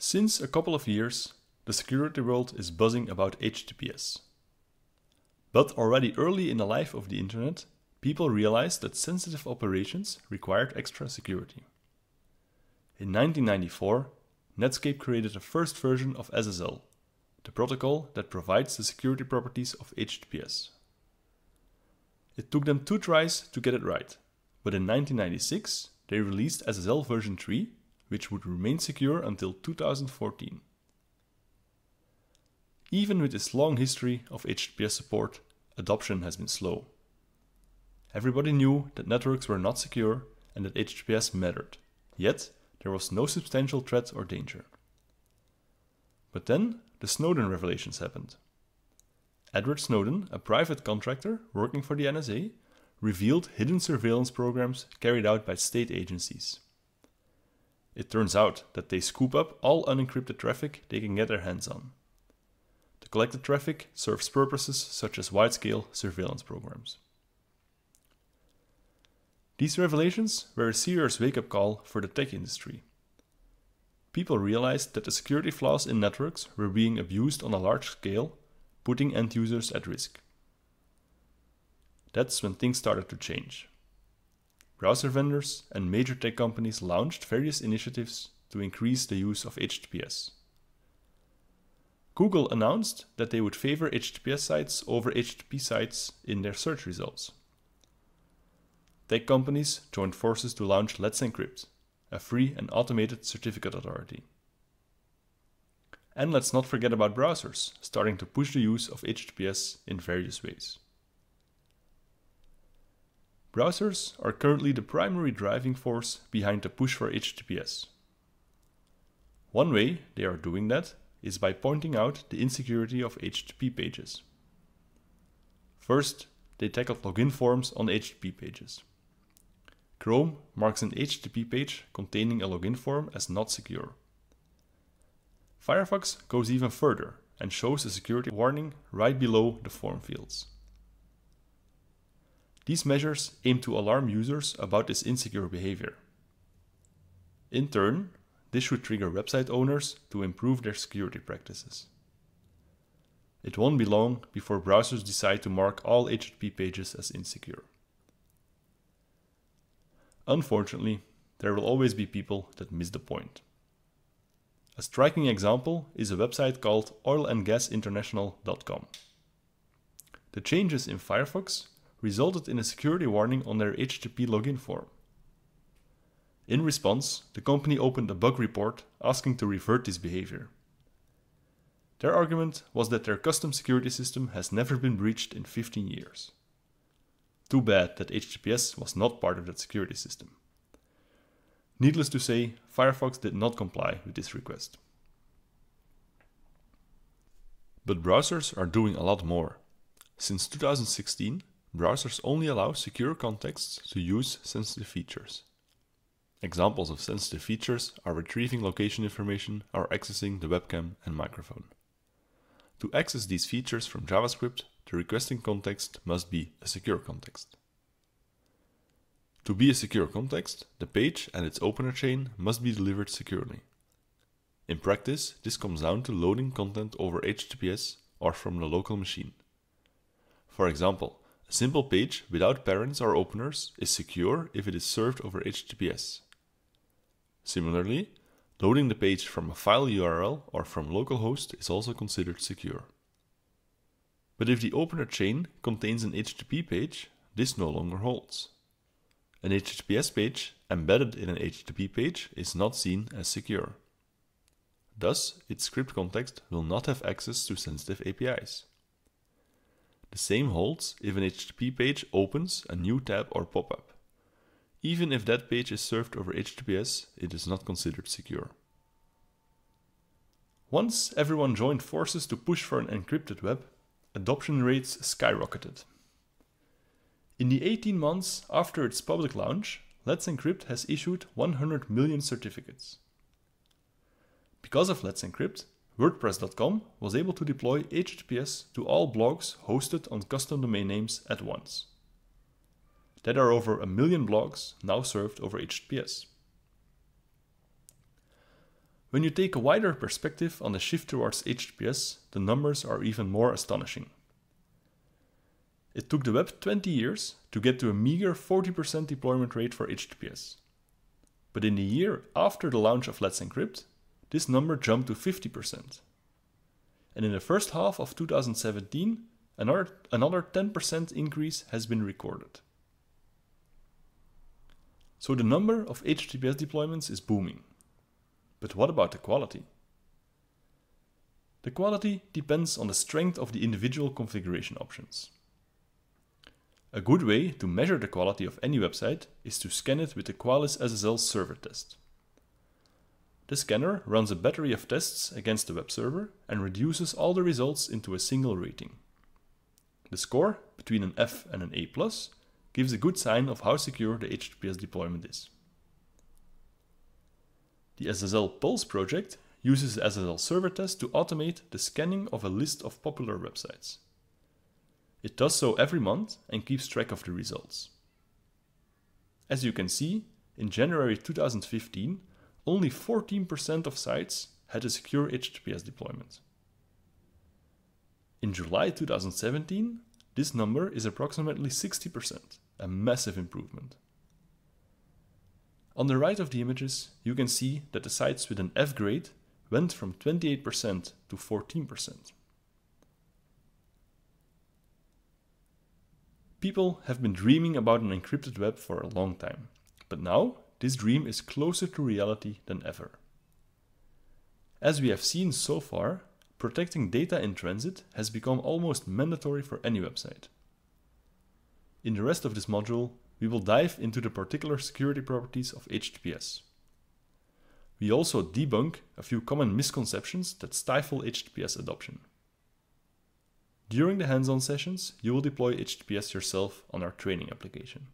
Since a couple of years, the security world is buzzing about HTTPS. But already early in the life of the internet, people realized that sensitive operations required extra security. In 1994, Netscape created the first version of SSL, the protocol that provides the security properties of HTTPS. It took them 2 tries to get it right, but in 1996 they released SSL version 3, which would remain secure until 2014. Even with this long history of HTTPS support, adoption has been slow. Everybody knew that networks were not secure and that HTTPS mattered, yet there was no substantial threat or danger. But then the Snowden revelations happened. Edward Snowden, a private contractor working for the NSA, revealed hidden surveillance programs carried out by state agencies. It turns out that they scoop up all unencrypted traffic they can get their hands on. The collected traffic serves purposes such as wide-scale surveillance programs. These revelations were a serious wake-up call for the tech industry. People realized that the security flaws in networks were being abused on a large scale, putting end users at risk. That's when things started to change. Browser vendors and major tech companies launched various initiatives to increase the use of HTTPS. Google announced that they would favor HTTPS sites over HTTP sites in their search results. Tech companies joined forces to launch Let's Encrypt, a free and automated certificate authority. And let's not forget about browsers, starting to push the use of HTTPS in various ways. Browsers are currently the primary driving force behind the push for HTTPS. One way they are doing that is by pointing out the insecurity of HTTP pages. First, they tackled login forms on HTTP pages. Chrome marks an HTTP page containing a login form as not secure. Firefox goes even further and shows a security warning right below the form fields. These measures aim to alarm users about this insecure behavior. In turn, this should trigger website owners to improve their security practices. It won't be long before browsers decide to mark all HTTP pages as insecure. Unfortunately, there will always be people that miss the point. A striking example is a website called oilandgasinternational.com. The changes in Firefox resulted in a security warning on their HTTP login form. In response, the company opened a bug report asking to revert this behavior. Their argument was that their custom security system has never been breached in 15 years. Too bad that HTTPS was not part of that security system. Needless to say, Firefox did not comply with this request. But browsers are doing a lot more. Since 2016, browsers only allow secure contexts to use sensitive features. Examples of sensitive features are retrieving location information or accessing the webcam and microphone. To access these features from JavaScript, the requesting context must be a secure context. To be a secure context, the page and its opener chain must be delivered securely. In practice, this comes down to loading content over HTTPS or from the local machine. For example, a simple page without parents or openers is secure if it is served over HTTPS. Similarly, loading the page from a file URL or from localhost is also considered secure. But if the opener chain contains an HTTP page, this no longer holds. An HTTPS page embedded in an HTTP page is not seen as secure. Thus, its script context will not have access to sensitive APIs. The same holds if an HTTP page opens a new tab or pop-up. Even if that page is served over HTTPS, it is not considered secure. Once everyone joined forces to push for an encrypted web, adoption rates skyrocketed. In the 18 months after its public launch, Let's Encrypt has issued 100 million certificates. Because of Let's Encrypt, WordPress.com was able to deploy HTTPS to all blogs hosted on custom domain names at once. There are over 1 million blogs now served over HTTPS. When you take a wider perspective on the shift towards HTTPS, the numbers are even more astonishing. It took the web 20 years to get to a meager 40% deployment rate for HTTPS. But in the year after the launch of Let's Encrypt, this number jumped to 50%. And in the first half of 2017, another 10% increase has been recorded. So the number of HTTPS deployments is booming. But what about the quality? The quality depends on the strength of the individual configuration options. A good way to measure the quality of any website is to scan it with the Qualys SSL server test. The scanner runs a battery of tests against the web server and reduces all the results into a single rating. The score, between an F and an A+, gives a good sign of how secure the HTTPS deployment is. The SSL Pulse project uses the SSL server test to automate the scanning of a list of popular websites. It does so every month and keeps track of the results. As you can see, in January 2015, only 14% of sites had a secure HTTPS deployment. In July 2017, this number is approximately 60%, a massive improvement. On the right of the images, you can see that the sites with an F grade went from 28% to 14%. People have been dreaming about an encrypted web for a long time, but now this dream is closer to reality than ever. As we have seen so far, protecting data in transit has become almost mandatory for any website. In the rest of this module, we will dive into the particular security properties of HTTPS. We also debunk a few common misconceptions that stifle HTTPS adoption. During the hands-on sessions, you will deploy HTTPS yourself on our training application.